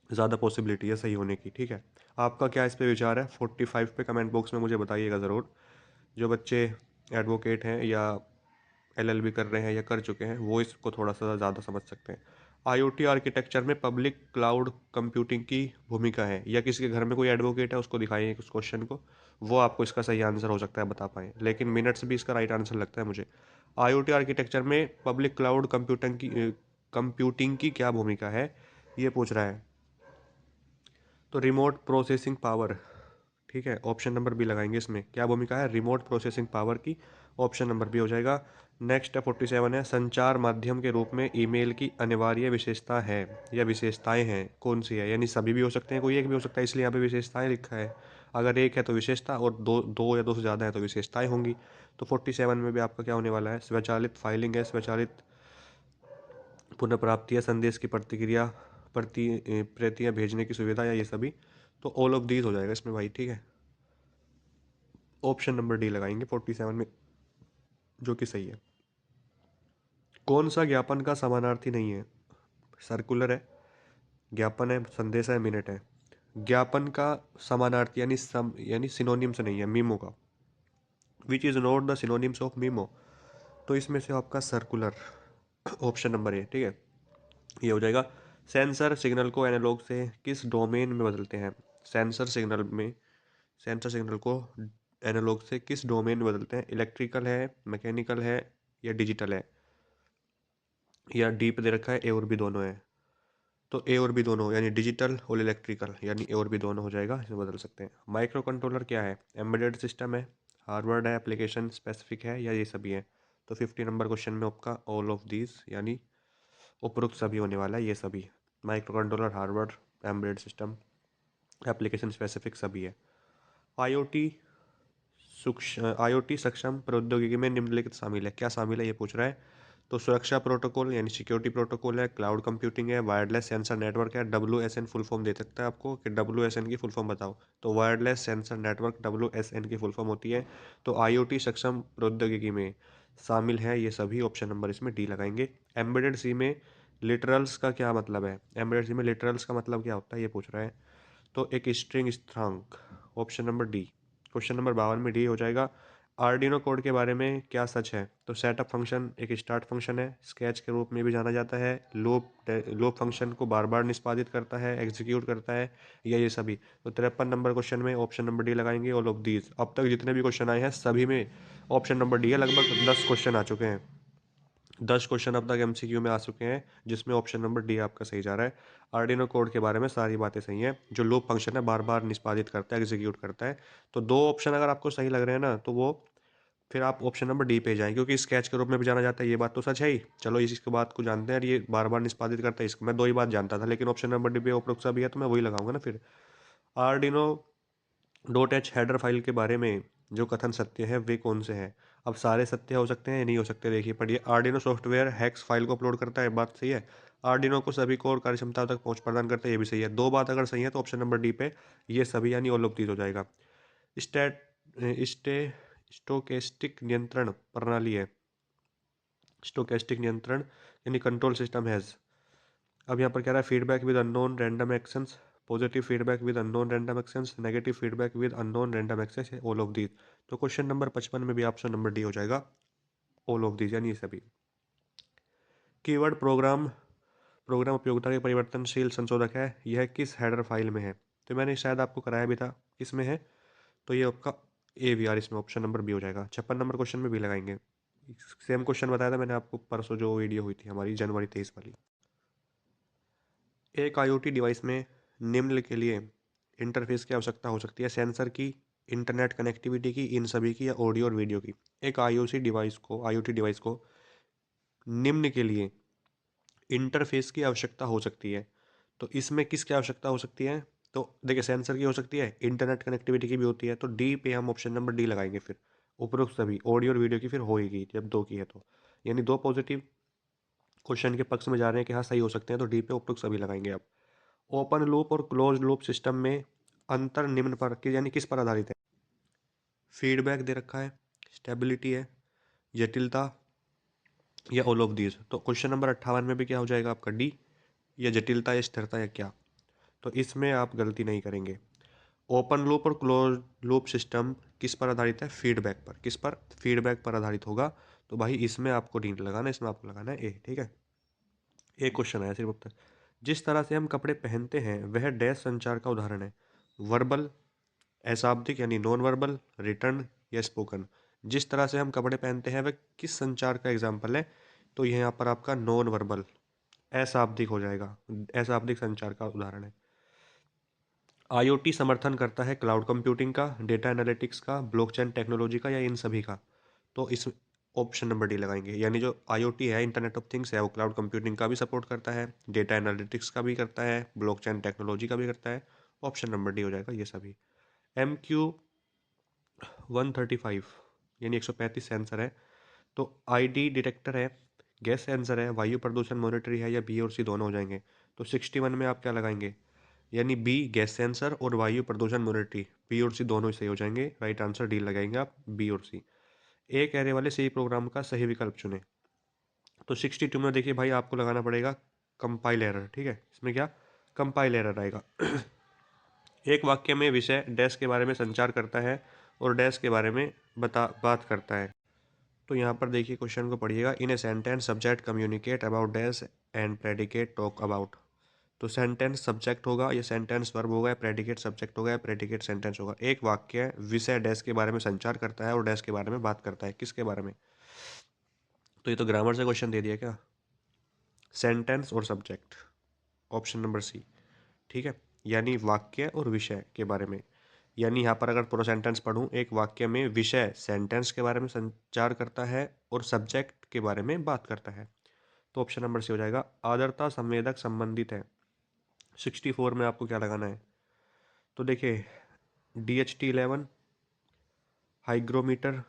ज़्यादा पॉसिबिलिटी है सही होने की, ठीक है। आपका क्या इस पे विचार है? 45 पे कमेंट बॉक्स में मुझे बताइएगा ज़रूर। जो बच्चे एडवोकेट हैं या एलएलबी कर रहे हैं या कर चुके हैं, वो इसको थोड़ा सा ज़्यादा समझ सकते हैं। आईओटी आर्किटेक्चर में पब्लिक क्लाउड कंप्यूटिंग की भूमिका है, या किसी के घर में कोई एडवोकेट है उसको दिखाइए उस क्वेश्चन को, वो आपको इसका सही आंसर हो सकता है बता पाए, लेकिन मिनट्स भी इसका राइट आंसर लगता है मुझे। आईओटी आर्किटेक्चर में पब्लिक क्लाउड कंप्यूटिंग की क्या भूमिका है, ये पूछ रहा है। तो रिमोट प्रोसेसिंग पावर, ठीक है, ऑप्शन नंबर बी लगाएंगे। इसमें क्या भूमिका है? रिमोट प्रोसेसिंग पावर की। ऑप्शन नंबर बी हो जाएगा। नेक्स्ट है 47 है, संचार माध्यम के रूप में ईमेल की अनिवार्य विशेषता है या विशेषताएं हैं, कौन सी है? यानी सभी भी हो सकते हैं, कोई एक भी हो सकता है, इसलिए यहाँ पे विशेषताएं लिखा है। अगर एक है तो विशेषता, और दो दो या दो से ज़्यादा है तो विशेषताएं होंगी। तो 47 में भी आपका क्या होने वाला है? स्वचालित फाइलिंग है, स्वचालित पुनर्प्राप्ति या संदेश की प्रतिक्रिया प्रतियां भेजने की सुविधा, या ये सभी। तो ऑल ऑफ दीज हो जाएगा इसमें भाई, ठीक है। ऑप्शन नंबर डी लगाएंगे 47 में, जो कि सही है। कौन सा ज्ञापन का समानार्थी नहीं है? सर्कुलर है, ज्ञापन है, संदेश है, मिनट है। ज्ञापन का समानार्थी यानी सिनोनिम से नहीं है, मीमो का। Which is not the synonyms of memo. तो इसमें से आपका सर्कुलर, ऑप्शन नंबर ए, ठीक है, ये हो जाएगा। सेंसर सिग्नल को एनालॉग से किस डोमेन में बदलते हैं? सेंसर सिग्नल में सेंसर सिग्नल को एनालॉग से किस डोमेन में बदलते हैं? इलेक्ट्रिकल है, मैकेनिकल है, या डिजिटल है, या डी पे दे रखा है ए और बी दोनों है। तो ए और बी दोनों, यानी डिजिटल और इलेक्ट्रिकल, यानी ए और बी दोनों हो जाएगा, इसमें बदल सकते हैं। माइक्रो कंट्रोलर क्या है? एम्बेडेड सिस्टम है, हार्डवेयर है, एप्लीकेशन स्पेसिफिक है, या ये सभी है? तो 50 नंबर क्वेश्चन में आपका ऑल ऑफ दीज, यानी उपरोक्त सभी होने वाला है, ये सभी। Micro controller, hardware, embedded system, application specific सभी है। आईओटी आईओटी सक्षम प्रौद्योगिकी में निम्नलिखित शामिल है, क्या शामिल है ये पूछ रहा है। तो सुरक्षा प्रोटोकॉल यानी सिक्योरिटी प्रोटोकॉल है, क्लाउड कंप्यूटिंग है, वायरलेस सेंसर नेटवर्क है। WSN फुल फॉर्म दे सकता है आपको कि WSN की फुल फॉर्म बताओ। तो वायरलेस सेंसर नेटवर्क WSN की फुल फॉर्म होती है। तो आईओटी सक्षम प्रौद्योगिकी में शामिल है ये सभी। ऑप्शन नंबर इसमें डी लगाएंगे। एम्बेडेड सी में लिटरल्स का क्या मतलब है? एम्बेडेड सी में लिटरल्स का मतलब क्या होता है ये पूछ रहा है। तो एक स्ट्रिंग स्थिरांक, option number D. Question number 52 में डी हो जाएगा। आर्डिनो कोड के बारे में क्या सच है? तो सेटअप फंक्शन एक स्टार्ट फंक्शन है, स्केच के रूप में भी जाना जाता है, लूप फंक्शन को बार बार निष्पादित करता है, एग्जीक्यूट करता है, या ये सभी। तो 53 नंबर क्वेश्चन में ऑप्शन नंबर डी लगाएंगे, ऑल ऑफ दीज। अब तक जितने भी क्वेश्चन आए हैं सभी में ऑप्शन नंबर डी है। लगभग 10 क्वेश्चन आ चुके हैं, 10 क्वेश्चन अब तक MCQ में आ चुके हैं, जिसमें ऑप्शन नंबर डी आपका सही जा रहा है। आर्डिनो कोड के बारे में सारी बातें सही हैं। जो लूप फंक्शन है बार बार निष्पादित करता है, एग्जीक्यूट करता है। तो दो ऑप्शन अगर आपको सही लग रहे हैं ना, तो वो फिर आप ऑप्शन नंबर डी पे जाएं, क्योंकि स्केच के रूप में भी जाना जाता है, ये बात तो सच है ही। चलो इसके बात को जानते हैं, और ये बार बार निष्पादित करता है, इसको मैं दो ही बात जानता था, लेकिन ऑप्शन नंबर डी पे उपरोक्त भी है तो मैं वही लगाऊंगा ना फिर। Arduino dot H header file के बारे में जो कथन सत्य है वे कौन से हैं? अब सारे सत्य हो सकते हैं या नहीं हो सकते, देखिए पढ़िए। आर्डिनो सॉफ्टवेयर हेक्स फाइल को अपलोड करता है, बात सही है। आर्डिनो को सभी कोर कार्यक्षमता तक पहुंच प्रदान करता है, ये भी सही है। दो बात अगर सही है तो ऑप्शन नंबर डी पे ये सभी यानी ऑल ऑफ दीज हो जाएगा। स्टेट स्टे स्टोकेस्टिक नियंत्रण प्रणाली है, स्टोकेस्टिक नियंत्रण यानी कंट्रोल सिस्टम हैज। अब यहाँ पर कह रहा है feedback with unknown random actions, positive feedback with unknown random actions, negative feedback with unknown random access, all of these. तो क्वेश्चन नंबर 55 में भी ऑप्शन नंबर डी हो जाएगा, ऑल ऑफ दीज, यानी ये सभी। कीवर्ड प्रोग्राम प्रोग्राम उपयोगिता के परिवर्तनशील संशोधक है, यह किस हेडर फाइल में है? तो मैंने शायद आपको कराया भी था, किसमें है? तो ये आपका AVR, इसमें ऑप्शन नंबर बी हो जाएगा। 56 नंबर क्वेश्चन में भी लगाएंगे। सेम क्वेश्चन बताया था मैंने आपको परसों, जो वीडियो हुई थी हमारी जनवरी 23 वाली। एक IoT डिवाइस में निम्न के लिए इंटरफेस की आवश्यकता हो सकती है? सेंसर की, इंटरनेट कनेक्टिविटी की, इन सभी की, या ऑडियो और वीडियो की? एक IoT डिवाइस को निम्न के लिए इंटरफेस की आवश्यकता हो सकती है, तो इसमें किसकी आवश्यकता हो सकती है? तो देखिए, सेंसर की हो सकती है, इंटरनेट कनेक्टिविटी की भी होती है, तो डी पे हम ऑप्शन नंबर डी लगाएंगे फिर। उपरोक्त सभी ऑडियो और वीडियो की फिर होएगी जब दो की है तो, यानी दो पॉजिटिव क्वेश्चन के पक्ष में जा रहे हैं कि हाँ सही हो सकते हैं, तो डी पे उपरोक्त सभी लगाएंगे आप। ओपन लूप और क्लोज लूप सिस्टम में अंतर निम्न पर यानी किस पर आधारित है? फीडबैक दे रखा है, स्टेबिलिटी है, जटिलता, या ऑल ऑफ दीज। तो क्वेश्चन नंबर 58 में भी क्या हो जाएगा आपका डी, या जटिलता या स्थिरता या क्या? तो इसमें आप गलती नहीं करेंगे। ओपन लूप और क्लोज लूप सिस्टम किस पर आधारित है? फीडबैक पर। किस पर? फीडबैक पर आधारित होगा। तो भाई इसमें आपको डी लगाना है, इसमें आपको लगाना है ए, ठीक है। एक क्वेश्चन आया सिर्फ अब तक। जिस तरह से हम कपड़े पहनते हैं वह डैश संचार का उदाहरण है? वर्बल, अशाब्दिक यानी नॉन वर्बल, रिटर्न, या स्पोकन? जिस तरह से हम कपड़े पहनते हैं वह किस संचार का एग्जाम्पल है? तो यहाँ पर आपका नॉन वर्बल, अशाब्दिक हो जाएगा, अशाब्दिक संचार का उदाहरण है। आईओटी समर्थन करता है क्लाउड कंप्यूटिंग का, डेटा एनालिटिक्स का, ब्लॉकचेन टेक्नोलॉजी का, या इन सभी का? तो इस ऑप्शन नंबर डी लगाएंगे। यानी जो आईओटी है, इंटरनेट ऑफ थिंग्स है, वो क्लाउड कंप्यूटिंग का भी सपोर्ट करता है, डेटा एनालिटिक्स का भी करता है, ब्लॉकचेन टेक्नोलॉजी का भी करता है। ऑप्शन नंबर डी हो जाएगा ये सभी। MQ 135 यानी 135 सेंसर है। तो आईडी डिटेक्टर है, गैस सेंसर है, वायु प्रदूषण मॉनिटरी है, या बी और सी दोनों हो जाएंगे? तो 61 में आप क्या लगाएंगे? यानी बी गैस सेंसर और वायु प्रदूषण मॉनिटरी, बी और सी दोनों ही सही हो जाएंगे। राइट आंसर डी लगाएंगे आप, बी और सी। एक एरे वाले सी प्रोग्राम का सही विकल्प चुने। तो 62 में देखिए भाई, आपको लगाना पड़ेगा कंपाइल एरर। ठीक है, इसमें क्या कंपाइल एरर आएगा। एक वाक्य में विषय डैश के बारे में संचार करता है और डैश के बारे में बात करता है। तो यहाँ पर देखिए क्वेश्चन को पढ़िएगा। In a sentence subject communicate about dash and predicate talk about. तो सेंटेंस सब्जेक्ट होगा, या सेंटेंस वर्ब होगा, या प्रेडिकेट सब्जेक्ट होगा, या प्रेडिकेट सेंटेंस होगा। एक वाक्य विषय डैश के बारे में संचार करता है और डैश के बारे में बात करता है। किसके बारे में? तो ये तो ग्रामर से क्वेश्चन दे दिया क्या? सेंटेंस और सब्जेक्ट, ऑप्शन नंबर सी। ठीक है, यानी वाक्य और विषय के बारे में। यानी यहाँ पर अगर पूरा सेंटेंस पढ़ूँ, एक वाक्य में विषय सेंटेंस के बारे में संचार करता है और सब्जेक्ट के बारे में बात करता है। तो ऑप्शन नंबर सी हो जाएगा। आर्द्रता संवेदक संबंधित है। 64 में आपको क्या लगाना है? तो देखिए, DHT11, हाइग्रोमीटर,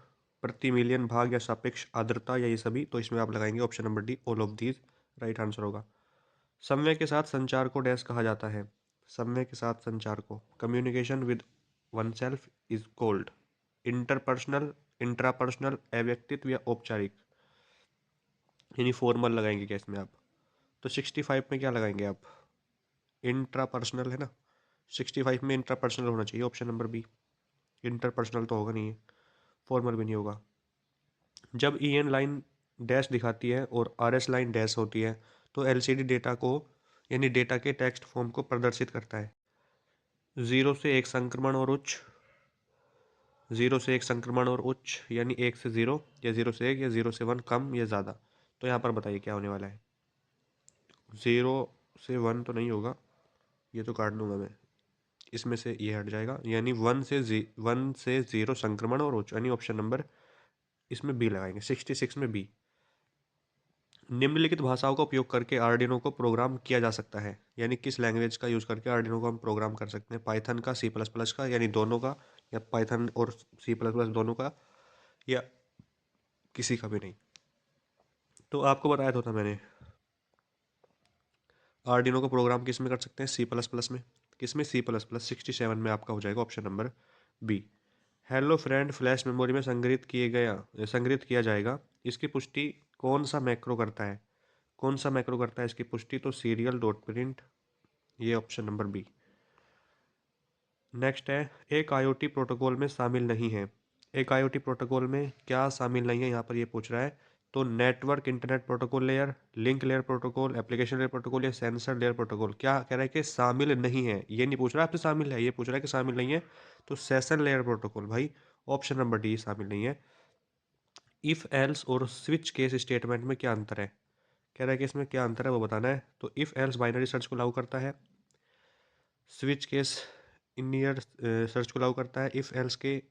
प्रति मिलियन भाग, या सापेक्ष आर्द्रता, या ये सभी? तो इसमें आप लगाएंगे option number D, all of these. Right answer होगा। समय के साथ संचार को डैश कहा जाता है। समय के साथ संचार को communication with oneself is called interpersonal, intrapersonal, अव्यक्तित्व, या औपचारिक? यानी फॉर्मल लगाएंगे क्या इसमें आप? तो 65 में क्या लगाएंगे आप? इंट्रापर्सनल है ना, 65 में इंट्रापर्सनल होना चाहिए, ऑप्शन नंबर बी। इंटरपर्सनल तो होगा नहीं है, फॉर्मल भी नहीं होगा। जब EN लाइन डैश दिखाती है और RS लाइन डैश होती है, तो LCD डेटा को, यानी डेटा के टेक्स्ट फॉर्म को प्रदर्शित करता है। 0 से 1 संक्रमण और उच्च, 0 से 1 संक्रमण और उच्च, यानी 1 से 0, या 0 से 1, या 0 से 1, कम या ज़्यादा? तो यहाँ पर बताइए क्या होने वाला है? 0 से 1 तो नहीं होगा, ये तो काट दूंगा मैं, इसमें से ये हट जाएगा। यानी 1 से 0 संक्रमण और उच्च, यानी ऑप्शन नंबर इसमें बी लगाएंगे, 66 में बी। निम्नलिखित भाषाओं का उपयोग करके आर्डिनो को प्रोग्राम किया जा सकता है। यानी किस लैंग्वेज का यूज़ करके आर्डिनो को हम प्रोग्राम कर सकते हैं? पाइथन का, C++ का, यानी दोनों का, या पाइथन और C++ दोनों का, या किसी का भी नहीं? तो आपको बताया तो था मैंने, आर्डिनो को प्रोग्राम किस में कर सकते हैं? C++ में। किस में? C++। 67 में आपका हो जाएगा option number B. Hello friend flash memory में संग्रहित किया जाएगा। इसकी पुष्टि कौन सा मैक्रो करता है? कौन सा मैक्रो करता है इसकी पुष्टि? तो सीरियल डॉट प्रिंट, ये ऑप्शन नंबर बी। नेक्स्ट है, एक आईओटी प्रोटोकॉल में शामिल नहीं है। एक आईओटी प्रोटोकॉल में क्या शामिल नहीं है, यहाँ पर ये पूछ रहा है। तो network internet protocol layer, link layer protocol, application layer protocol, या सेंसर लेयर प्रोटोकॉल? क्या कह रहा है कि शामिल नहीं है, ये नहीं पूछ रहा है आपसे शामिल है, ये पूछ रहा है कि शामिल नहीं है। तो सेशन लेयर प्रोटोकॉल भाई, ऑप्शन नंबर डी शामिल नहीं है। इफ एल्स और स्विच केस स्टेटमेंट में क्या अंतर है? कह रहा है कि इसमें क्या अंतर है वो बताना है। तो इफ एल्स बाइनरी सर्च को लागू करता है, स्विच केस लीनियर सर्च को लागू करता है। इफ एल्स के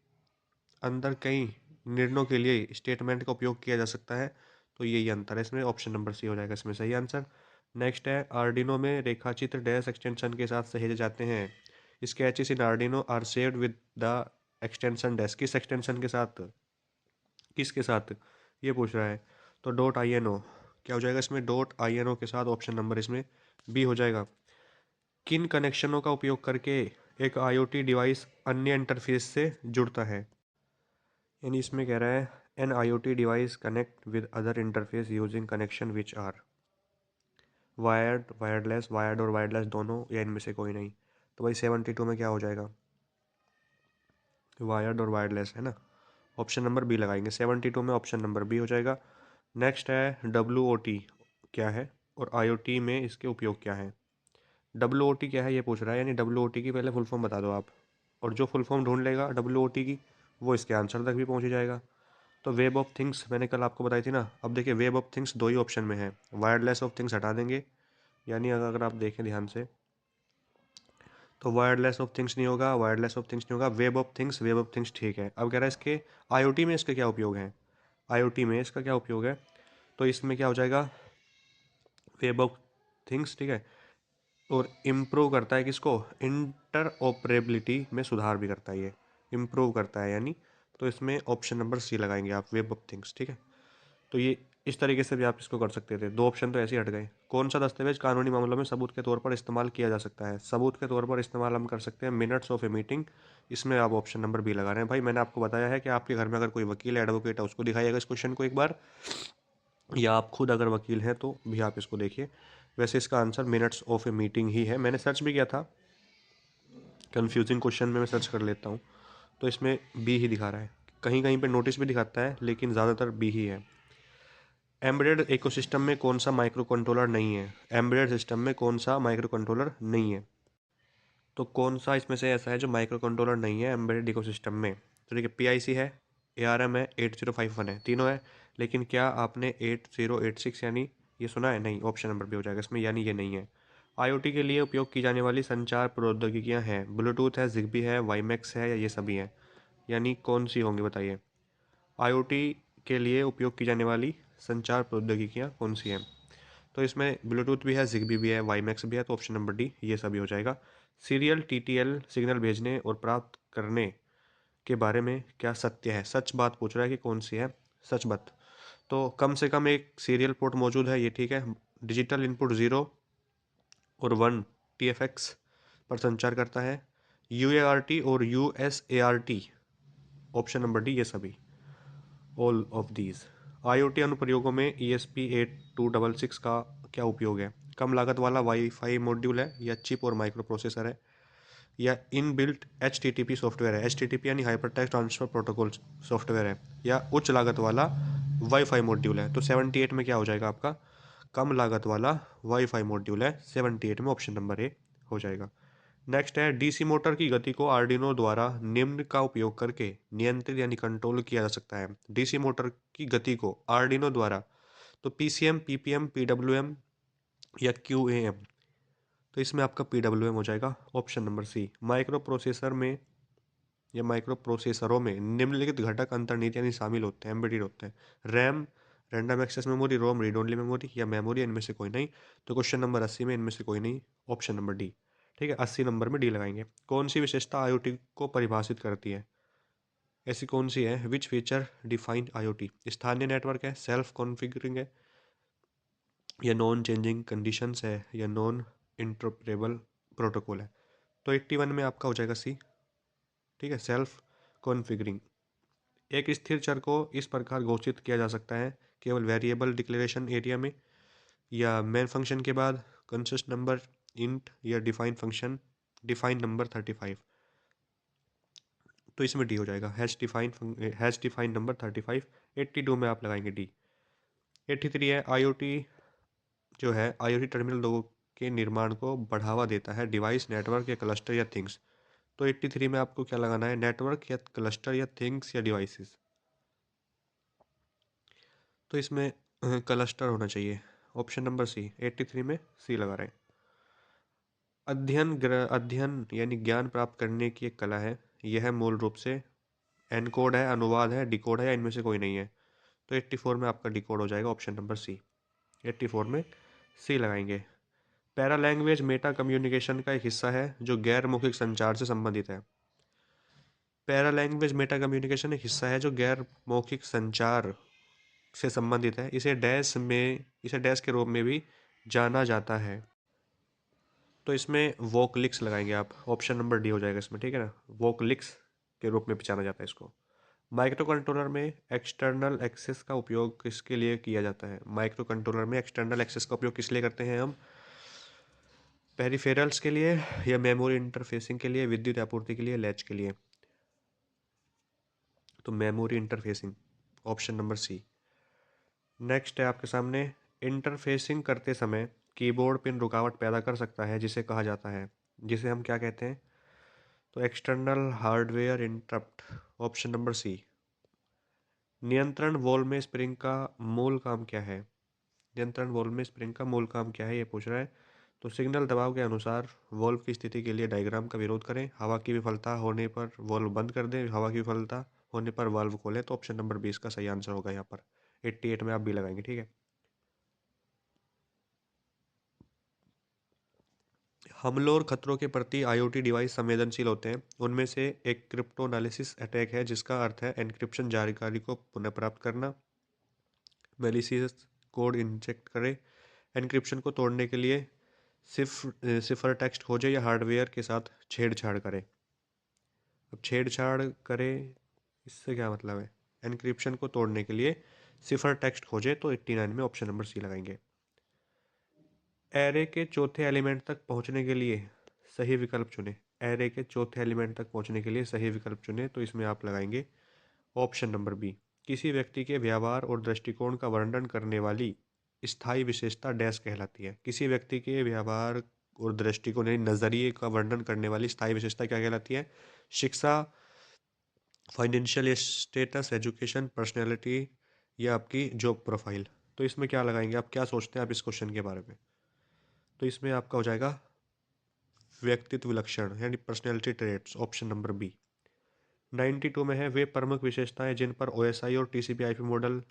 अंदर कई निर्णयों के लिए स्टेटमेंट का उपयोग किया जा सकता है। तो यही अंतर है इसमें, ऑप्शन नंबर सी हो जाएगा इसमें सही आंसर। नेक्स्ट है, आर्डिनो में रेखाचित्र डैश एक्सटेंशन के साथ सहेजे जाते हैं। Sketches in Arduino are saved with the extension dash, किस एक्सटेंशन के साथ? किसके साथ ये पूछ रहा है? तो .ino, क्या हो जाएगा इसमें? .ino के साथ, ऑप्शन नंबर इसमें बी हो जाएगा। किन कनेक्शनों का उपयोग करके एक IoT डिवाइस अन्य इंटरफेस से जुड़ता है? यानी इसमें कह रहा है an IoT device connect with other interface using connection which are wired, wireless, wired और वायरलेस दोनों, या इनमें से कोई नहीं? तो भाई 72 में क्या हो जाएगा? वायर्ड और वायरलेस है ना, ऑप्शन नंबर बी लगाएंगे 72 में, ऑप्शन नंबर बी हो जाएगा। नेक्स्ट है, WOT क्या है और IoT में इसके उपयोग क्या है? WOT क्या है ये पूछ रहा है, यानी WOT की पहले फुल फॉर्म बता दो आप, और जो फुल फॉर्म ढूंढ लेगा WOT की, वो इसके आंसर तक भी पहुंच जाएगा। तो वेब ऑफ थिंग्स मैंने कल आपको बताई थी ना। अब देखिए, वेब ऑफ थिंग्स दो ही ऑप्शन में है, वायरलेस ऑफ थिंग्स हटा देंगे। यानी अगर आप देखें ध्यान से, तो वायरलेस ऑफ थिंग्स नहीं होगा, वायरलेस ऑफ थिंग्स नहीं होगा, वेब ऑफ थिंग्स ठीक है। अब कह रहा है इसके आईओटी में इसके क्या उपयोग हैं, आईओटी में इसका क्या उपयोग है, तो इसमें क्या हो जाएगा, वेब ऑफ थिंग्स, ठीक है। और इम्प्रूव करता है किसको, इंटर ऑपरेबिलिटी में सुधार भी करता है ये, इम्प्रूव करता है यानी। तो इसमें ऑप्शन नंबर सी लगाएंगे आप, वेब ऑफ थिंग्स, ठीक है। तो ये इस तरीके से भी आप इसको कर सकते थे, दो ऑप्शन तो ऐसे ही हट गए। कौन सा दस्तावेज कानूनी मामलों में सबूत के तौर पर इस्तेमाल किया जा सकता है, सबूत के तौर पर इस्तेमाल हम कर सकते हैं मिनट्स ऑफ ए मीटिंग। इसमें आप ऑप्शन नंबर बी लगा रहे हैं। भाई मैंने आपको बताया है कि आपके घर में अगर कोई वकील एडवोकेट है उसको दिखाइएगा इस क्वेश्चन को एक बार, या आप खुद अगर वकील हैं तो भी आप इसको देखिए। वैसे इसका answer minutes of a meeting ही है, मैंने सर्च भी किया था, कन्फ्यूजिंग क्वेश्चन में मैं सर्च कर लेता हूँ, तो इसमें बी ही दिखा रहा है। कहीं कहीं पे नोटिस भी दिखाता है लेकिन ज़्यादातर बी ही है। एम्बेडेड इकोसिस्टम में कौन सा माइक्रो कंट्रोलर नहीं है, एम्बेडेड सिस्टम में कौन सा माइक्रो कंट्रोलर नहीं है, तो कौन सा इसमें से ऐसा है जो माइक्रो कंट्रोलर नहीं है एम्बेडेड इकोसिस्टम में। तो देखिए PIC है, ARM है, 8051 है, तीनों है। लेकिन क्या आपने 8086 यानी ये सुना है, नहीं, ऑप्शन नंबर भी हो जाएगा इसमें, यानी ये नहीं है। IoT के लिए उपयोग की जाने वाली संचार प्रौद्योगिकियां हैं, ब्लूटूथ है, जिग्बी है, वाईमैक्स है, या ये सभी हैं, यानी कौन सी होंगी बताइए। IoT के लिए उपयोग की जाने वाली संचार प्रौद्योगिकियां कौन सी हैं, तो इसमें ब्लूटूथ भी है, जिग्बी भी है, वाईमैक्स भी है, तो ऑप्शन नंबर डी ये सभी हो जाएगा। सीरियल TTL सिग्नल भेजने और प्राप्त करने के बारे में क्या सत्य है, सच बात पूछ रहा है कि कौन सी है सच बात। तो कम से कम एक सीरियल पोर्ट मौजूद है, ये ठीक है। डिजिटल इनपुट 0 और 1 TFX पर संचार करता है। UART और USART, ऑप्शन नंबर डी ये सभी, ऑल ऑफ दीज। IoT अनुप्रयोगों में ESP8266 का क्या उपयोग है, कम लागत वाला वाईफाई मॉड्यूल है, या चिप और माइक्रो प्रोसेसर है, या इन बिल्ट HTTP सॉफ्टवेयर है, HTTP यानी hyper text transfer protocol software है, या उच्च लागत वाला वाईफाई मॉड्यूल है। तो 78 में क्या हो जाएगा आपका, कम लागत वाला वाईफाई मॉड्यूल है, 78 में ऑप्शन नंबर ए हो जाएगा। नेक्स्ट है, DC मोटर की गति को आर्डिनो द्वारा निम्न का उपयोग करके नियंत्रित यानी कंट्रोल किया जा सकता है। DC मोटर की गति को आर्डिनो द्वारा, तो PCM, PPM, PWM या QAM, तो इसमें आपका PWM हो जाएगा, option number C. Microprocessor में या माइक्रो प्रोसेसरों में निम्नलिखित घटक अंतर्निहित यानी शामिल होते हैं, एम्बेडेड होते हैं। रैम, रैंडम एक्सेस मेमोरी, रोम, रीड ओनली मेमोरी, या मेमोरी, इनमें से कोई नहीं। तो क्वेश्चन नंबर 80 में इनमें से कोई नहीं, ऑप्शन नंबर डी, ठीक है। 80 नंबर में डी लगाएंगे। कौन सी विशेषता IoT को परिभाषित करती है, ऐसी कौन सी है, विच फीचर डिफाइंड IoT, स्थानीय नेटवर्क है, सेल्फ कॉन्फ़िगरिंग है, या नॉन चेंजिंग कंडीशंस है, या नॉन इंटरऑपरेबल प्रोटोकॉल है। तो 81 में आपका हो जाएगा सी, ठीक है, सेल्फ कॉन्फ़िगरिंग। एक स्थिर चर को इस प्रकार घोषित किया जा सकता है केवल वेरिएबल डिक्लेरेशन एरिया में, या मेन फंक्शन के बाद कंसिस्ट नंबर इंट, या डिफाइन फंक्शन डिफाइन नंबर 35। तो इसमें डी हो जाएगा, हैश डिफाइन नंबर 35। 82 में आप लगाएंगे डी। 83 है, IoT जो है, IoT टर्मिनल लोगों के निर्माण को बढ़ावा देता है, डिवाइस, नेटवर्क, या क्लस्टर, या थिंग्स। तो 83 में आपको क्या लगाना है, नेटवर्क, या क्लस्टर, या थिंग्स, या डिवाइसेस। तो इसमें क्लस्टर होना चाहिए, ऑप्शन नंबर सी। 83 में सी लगा रहे हैं। अध्ययन यानी ज्ञान प्राप्त करने की एक कला है, यह मूल रूप से एनकोड है, अनुवाद है, डिकोड है, या इनमें से कोई नहीं है। तो 84 में आपका डिकोड हो जाएगा, ऑप्शन नंबर सी। 84 में सी लगाएंगे। पैरा लैंग्वेज मेटा कम्युनिकेशन का एक हिस्सा है जो गैर मौखिक संचार से संबंधित है। पैरा लैंग्वेज मेटा कम्युनिकेशन एक हिस्सा है जो गैर मौखिक संचार से संबंधित है। इसे डैश के रूप में भी जाना जाता है। तो इसमें वोकलिक्स लगाएंगे आप, ऑप्शन नंबर डी हो जाएगा इसमें, ठीक है ना। वोकलिक्स के रूप में पहचाना जाता है इसको। माइक्रो कंट्रोलर में एक्सटर्नल एक्सेस का उपयोग किसके लिए किया जाता है, माइक्रो कंट्रोलर में एक्सटर्नल एक्सेस का उपयोग किस लिए करते हैं हम, पेरिफेरल्स के लिए, या मेमोरी इंटरफेसिंग के लिए, विद्युत आपूर्ति के लिए, लैच के लिए। तो memory interfacing, option number C. Next है आपके सामने, इंटरफेसिंग करते समय कीबोर्ड पिन रुकावट पैदा कर सकता है जिसे कहा जाता है, जिसे हम क्या कहते हैं, तो external hardware interrupt, option number C. नियंत्रण वॉल्व में स्प्रिंग का मूल काम क्या है, नियंत्रण वॉल्व में स्प्रिंग का मूल काम क्या है ये पूछ रहा है। तो सिग्नल दबाव के अनुसार वॉल्व की स्थिति के लिए डायग्राम का विरोध करें। हवा की विफलता होने पर वॉल्व बंद कर दें, हवा की विफलता होने पर वाल्व खोलें। तो ऑप्शन नंबर 20 का सही आंसर होगा यहाँ पर। 88 में आप भी लगाएंगे, ठीक है। हमलों और खतरों के प्रति आईओटी डिवाइस संवेदनशील होते हैं। उनमें से एक क्रिप्टोनालिसिस अटैक है, जिसका अर्थ है एन्क्रिप्शन जानकारी को पुनः प्राप्त करना। मेलिशियस कोड इंजेक्ट करें। एन्क्रिप्शन को तोड़ने के लिए सिफर टेक्स्ट खोजें या हार्डवेयर के साथ छेड़छाड़ करें। अब छेड़छाड़ करें, इससे क्या मतलब है? एन्क्रिप्शन को तोड़ने के लिए सिफर टेक्स्ट खोजें, तो 89 में ऑप्शन नंबर सी लगाएंगे। एरे के चौथे एलिमेंट तक पहुंचने के लिए सही विकल्प चुनें। एरे के चौथे एलिमेंट तक पहुंचने के लिए सही विकल्प चुनें, तो इसमें आप लगाएंगे ऑप्शन नंबर बी। किसी व्यक्ति के व्यवहार और दृष्टिकोण का वर्णन करने वाली स्थायी विशेषता डैश कहलाती है। किसी व्यक्ति के व्यवहार और दृष्टिकोण यानी नज़रिए का वर्णन करने वाली स्थायी विशेषता क्या कहलाती है? शिक्षा, फाइनेंशियल स्टेटस, एजुकेशन, पर्सनैलिटी या आपकी जॉब प्रोफाइल। तो इसमें क्या लगाएंगे आप? क्या सोचते हैं आप इस क्वेश्चन के बारे में? तो इसमें आपका हो जाएगा व्यक्तित्व लक्षण यानी personality traits, option number B. 92 में है वे प्रमुख विशेषताएं जिन पर ओएसआई और टीसीपी आईपी मॉडल।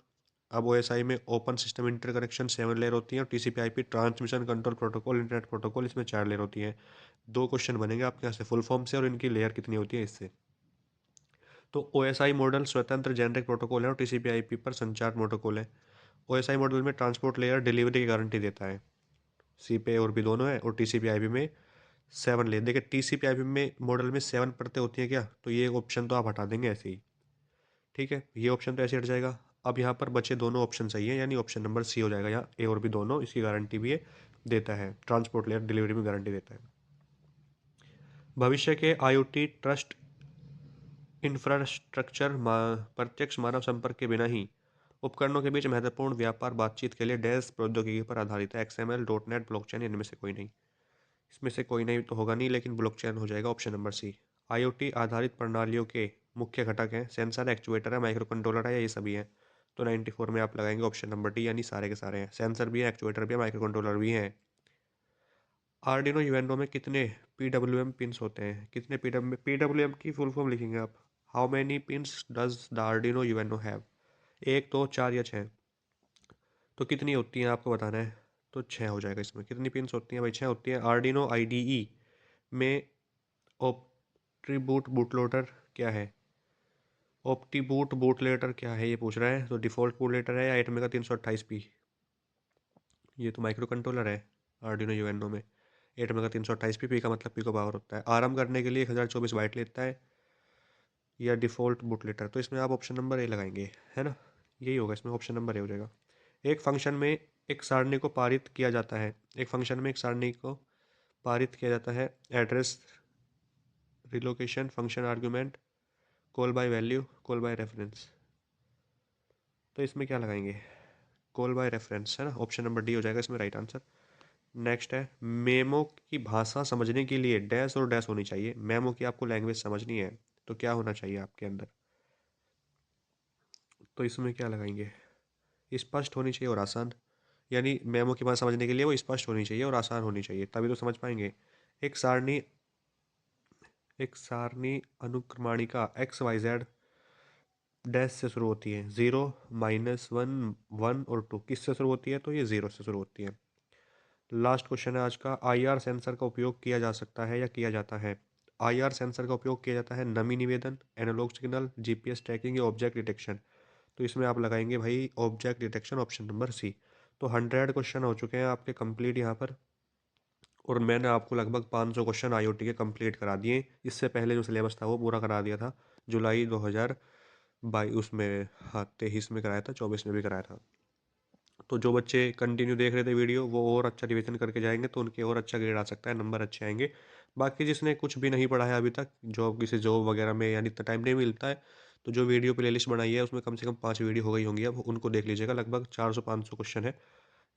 अब ओएसआई में ओपन सिस्टम इंटरकनेक्शन 7 लेयर होती है और TCP IP transmission control protocol internet protocol, इसमें 4 लेयर होती है। दो क्वेश्चन बनेंगे आपके यहाँ से फुल फॉर्म से और इनकी लेयर कितनी होती है इससे। तो ओएसआई मॉडल स्वतंत्र जेनरिक प्रोटोकॉल है और टीसीपी आईपी पर संचार प्रोटोकॉल है। ओएसआई मॉडल में ट्रांसपोर्ट लेयर डिलीवरी की गारंटी देता है, सी पे और भी दोनों है, और टीसीपी आईपी में 7 लेयर। देखिए टीसीपी आईपी में मॉडल में 7 परतें होती हैं क्या, तो ये ऑप्शन तो आप हटा देंगे ऐसे ही, ठीक है। ये ऑप्शन तो ऐसे हट जाएगा। अब यहाँ पर बचे दोनों ऑप्शन सही है, यानी ऑप्शन नंबर सी हो जाएगा। यहाँ ए और बी दोनों इसकी गारंटी भी है, देता है, ट्रांसपोर्ट लेयर डिलीवरी में गारंटी देता है। भविष्य के आईओटी ट्रस्ट इंफ्रास्ट्रक्चर प्रत्यक्ष मानव संपर्क के बिना ही उपकरणों के बीच महत्वपूर्ण व्यापार बातचीत के लिए डैश प्रौद्योगिकी पर आधारित है। XML, डॉटनेट, ब्लॉकचेन, इनमें से कोई नहीं। इसमें से कोई नहीं तो होगा नहीं, लेकिन ब्लॉकचेन हो जाएगा, ऑप्शन नंबर सी। आईओटी आधारित प्रणालियों के मुख्य घटक हैं सेंसर, एक्चुएटर है, माइक्रो कंट्रोलर है, या ये सभी हैं। तो 94 में आप लगाएंगे ऑप्शन नंबर डी, यानी सारे के सारे हैं। सेंसर भी है, एक्चुएटर भी है, माइक्रो कंट्रोलर भी है। आर्डिनो यूएनओ में कितने पीडब्ल्यूएम पिंस होते हैं? कितने पीडब्ल्यूएम की फुल फॉर्म लिखेंगे आप? How many pins does the Arduino UNO have? 1, 2, 4 या 6? तो कितनी होती हैं आपको बताना है। तो 6 हो जाएगा। इसमें कितनी पिंस होती हैं भाई? 6 होती हैं। आर्डिनो आईडीई में ऑप्टीबूट बूटलोडर क्या है? ऑप्टीबूट बूटलेटर क्या है ये पूछ रहा है। तो डिफ़ॉल्ट बूटलेटर है या एटमेगा 328P? ये तो माइक्रो कंट्रोलर है आर्डिनो यूएनओ में। एटमेगा 328P, पी का मतलब पी को पावर होता है। आरएम करने के लिए 1024 बाइट लेता है, या डिफ़ॉल्ट बूटलेटर। तो इसमें आप ऑप्शन नंबर ए लगाएंगे, है ना? यही होगा इसमें, ऑप्शन नंबर ए हो जाएगा। एक फंक्शन में एक सारणी को पारित किया जाता है। एक फंक्शन में एक सारणी को पारित किया जाता है। Address, relocation, function argument, call by value, call by reference. तो इसमें क्या लगाएंगे? कॉल बाय रेफरेंस, है ना? ऑप्शन नंबर डी हो जाएगा इसमें राइट आंसर। नेक्स्ट है मेमो की भाषा समझने के लिए डैश और डैश होनी चाहिए। मेमो की आपको लैंग्वेज समझनी है तो क्या होना चाहिए आपके अंदर? तो इसमें क्या लगाएंगे? स्पष्ट होनी चाहिए और आसान, यानी मेमो की भाषा समझने के लिए वो स्पष्ट होनी चाहिए और आसान होनी चाहिए, तभी तो समझ पाएंगे। एक सारणी एक सारणी अनुक्रमणिका XYZ डैश से शुरू होती है। 0, -1, 1 और 2 किससे शुरू होती है? तो ये 0 से शुरू होती है। लास्ट क्वेश्चन है आज का। IR सेंसर का उपयोग किया जा सकता है या किया जाता है? IR सेंसर का उपयोग किया जाता है नमी निवेदन, एनालॉग सिग्नल, GPS ट्रैकिंग या ऑब्जेक्ट डिटेक्शन। तो इसमें आप लगाएंगे भाई object detection, option number C. तो 100 क्वेश्चन हो चुके हैं आपके कंप्लीट यहाँ पर, और मैंने आपको लगभग 500 क्वेश्चन आईओटी के कंप्लीट करा दिए। इससे पहले जो सिलेबस था वो पूरा करा दिया था, जुलाई 2022 उसमें, हाँ 23 में कराया था, 24 में भी कराया था। तो जो बच्चे कंटिन्यू देख रहे थे वीडियो वो और अच्छा रिवीजन करके जाएंगे तो उनके और अच्छा ग्रेड आ सकता है, नंबर अच्छे आएंगे। बाकी जिसने कुछ भी नहीं पढ़ा है अभी तक, जॉब किसी जॉब वगैरह में यानी इतना टाइम नहीं मिलता है, तो जो वीडियो प्लेलिस्ट बनाई है उसमें कम से कम 5 वीडियो हो गई होंगी, अब उनको देख लीजिएगा। लगभग 400-500 क्वेश्चन है,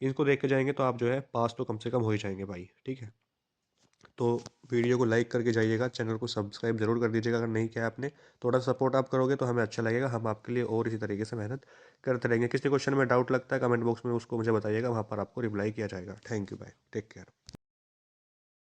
इनको देख के जाएंगे तो आप जो है पास तो कम से कम हो ही जाएंगे भाई, ठीक है। तो वीडियो को लाइक करके जाइएगा, चैनल को सब्सक्राइब जरूर कर दीजिएगा अगर नहीं किया आपने। थोड़ा सपोर्ट आप करोगे तो हमें अच्छा लगेगा, हम आपके लिए और इसी तरीके से मेहनत करते रहेंगे। किसी क्वेश्चन में डाउट लगता है कमेंट बॉक्स में उसको मुझे बताइएगा, वहाँ पर आपको रिप्लाई किया जाएगा। Thank you, bye, take care.